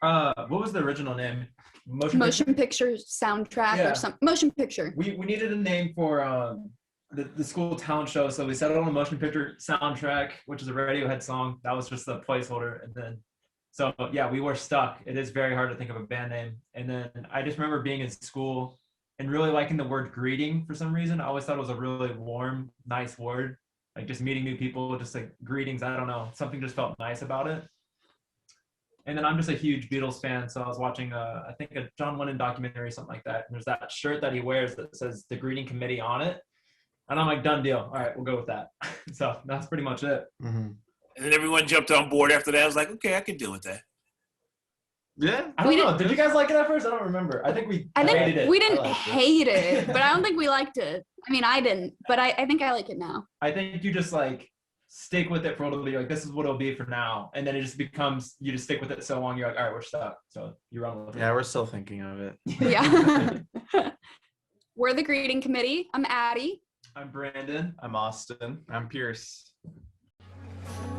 What was the original name? Motion picture soundtrack or something. Motion picture. We needed a name for the school talent show, so we settled on a motion picture soundtrack, which is a Radiohead song. That was just the placeholder, and then we were stuck. It is very hard to think of a band name. And then I just remember being in school and really liking the word greeting for some reason. I always thought it was a really warm, nice word, like just meeting new people, just like greetings. I don't know, something just felt nice about it. And then I'm just a huge Beatles fan, so I was watching I think a John Lennon documentary or something like that. And there's that shirt that he wears that says the greeting committee on it. And I'm like, done deal. All right, we'll go with that. So that's pretty much it. Mm-hmm. And then everyone jumped on board after that. I was like, okay, I can deal with that. Yeah. I don't know. Did you guys like it at first? I don't remember. I think we hated it. We didn't hate it, but I don't think we liked it. I mean, I didn't, but I think I like it now. I think you just like stick with it for a little bit. Like, this is what it'll be for now. And then it just becomes, you just stick with it so long. You're like, all right, we're stuck. So you run with it. Yeah, we're still thinking of it. Yeah. We're the greeting committee. I'm Addie. I'm Brandon. I'm Austin. I'm Pierce.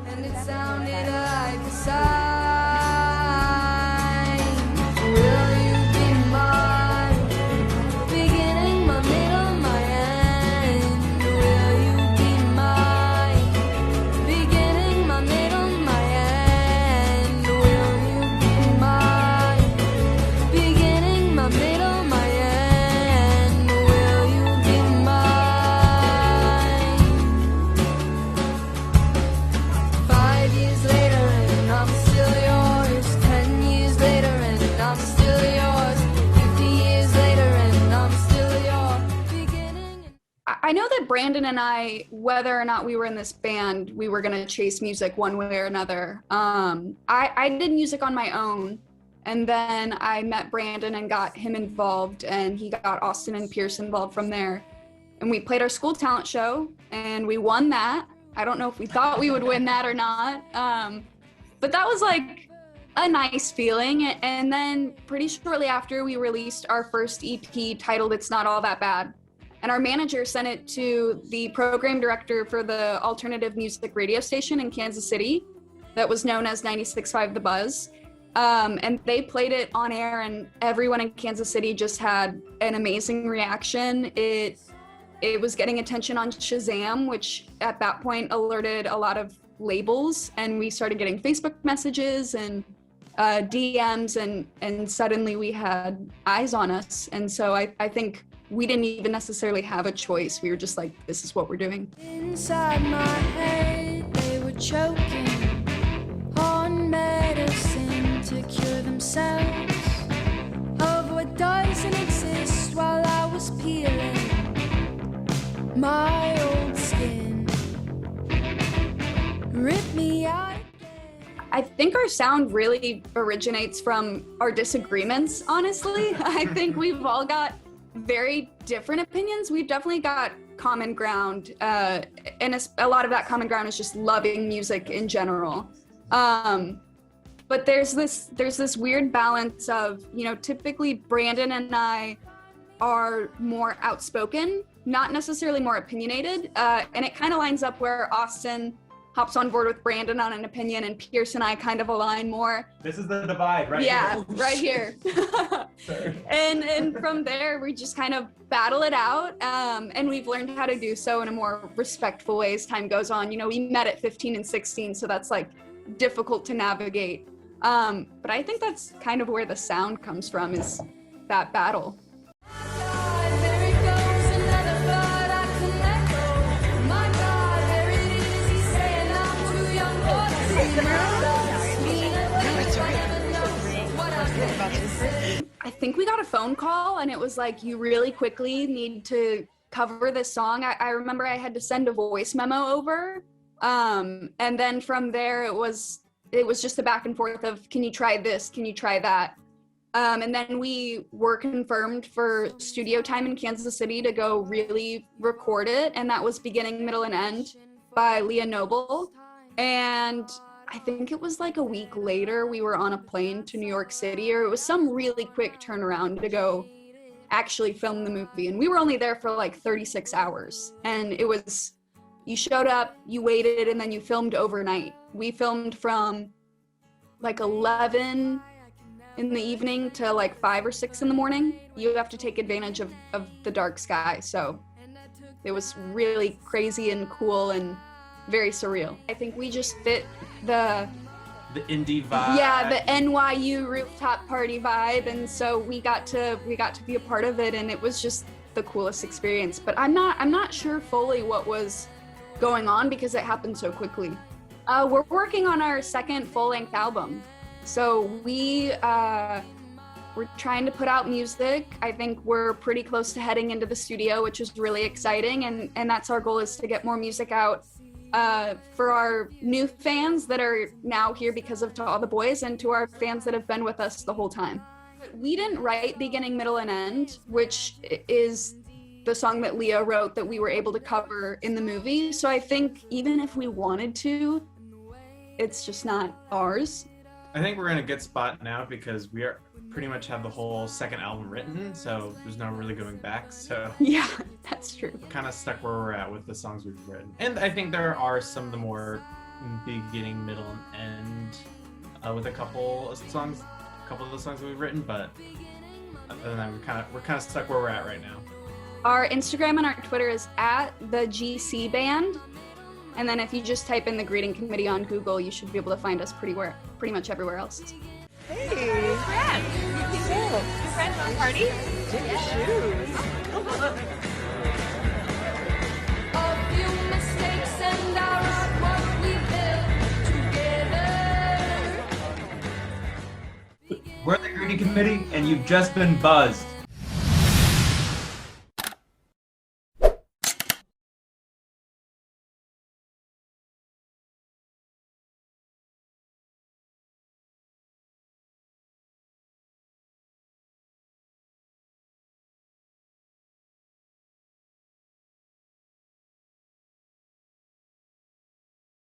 And it sounded like a sign. Will you be mine? Beginning, my middle, my end. Will you be mine? Beginning, my middle, my end. Will you be mine? Beginning, my middle, my end. Will you be mine? 5 years later and I'm still yours. 10 years later and I'm still yours. 50 years later and I'm still yours. I know that Brandon and I, whether or not we were in this band, we were going to chase music one way or another. I did music on my own, and then I met Brandon and got him involved, and he got Austin and Pierce involved from there. And we played our school talent show, and we won that. I don't know if we thought we would win that or not, but that was like a nice feeling. And then pretty shortly after, we released our first EP titled It's Not All That Bad. And our manager sent it to the program director for the alternative music radio station in Kansas City that was known as 96.5 The Buzz. And they played it on air, and everyone in Kansas City just had an amazing reaction. It was getting attention on Shazam, which at that point alerted a lot of labels, and we started getting Facebook messages and DMs, and suddenly we had eyes on us. And so I think we didn't even necessarily have a choice. We were just like, this is what we're doing. Inside my head, they were choking on medicine to cure themselves of what doesn't exist while I was peeling my old skin. Rip me out. I think our sound really originates from our disagreements, honestly. I think we've all got very different opinions. We've definitely got common ground, and a lot of that common ground is just loving music in general. But there's this weird balance of, typically Brandon and I are more outspoken, not necessarily more opinionated, and it kind of lines up where Austin hops on board with Brandon on an opinion, and Pierce and I kind of align more. This is the divide, right? Yeah, here. right here. and from there, we just kind of battle it out, and we've learned how to do so in a more respectful way as time goes on. We met at 15 and 16, so that's like difficult to navigate. But I think that's kind of where the sound comes from, is that battle. I think we got a phone call, and it was like, you really quickly need to cover this song. I remember I had to send a voice memo over, and then from there it was just a back and forth of, can you try this, can you try that, and then we were confirmed for studio time in Kansas City to go really record it, and that was Beginning, Middle, and End by Leah Noble. And I think it was like a week later we were on a plane to New York City, or it was some really quick turnaround to go actually film the movie. And we were only there for like 36 hours. And it was, you showed up, you waited, and then you filmed overnight. We filmed from like 11 in the evening to like 5 or 6 in the morning, you have to take advantage of the dark sky. So it was really crazy and cool and very surreal. I think we just fit the indie vibe. Yeah, the NYU rooftop party vibe, and so we got to be a part of it, and it was just the coolest experience. But I'm not sure fully what was going on because it happened so quickly. We're working on our second full-length album, so we're trying to put out music. I think we're pretty close to heading into the studio, which is really exciting, and that's our goal, is to get more music out for our new fans that are now here because of To All the Boys, and to our fans that have been with us the whole time. We didn't write Beginning, Middle, and End, which is the song that Leah wrote that we were able to cover in the movie. So I think even if we wanted to, it's just not ours. I think we're in a good spot now because we are pretty much have the whole second album written, so there's no really going back. So Yeah, that's true. we're kind of stuck where we're at with the songs we've written. And I think there are some of the more beginning, middle, and end with a couple of the songs we've written, but other than that, we're kind of stuck where we're at right now. Our Instagram and our Twitter is at the GC Band. And then if you just type in the Greeting Committee on Google, you should be able to find us pretty much everywhere else. Hey, friends. Your friends on party? Take your shoes. A few mistakes and our what we built together. We're the Greeting Committee, and you've just been buzzed.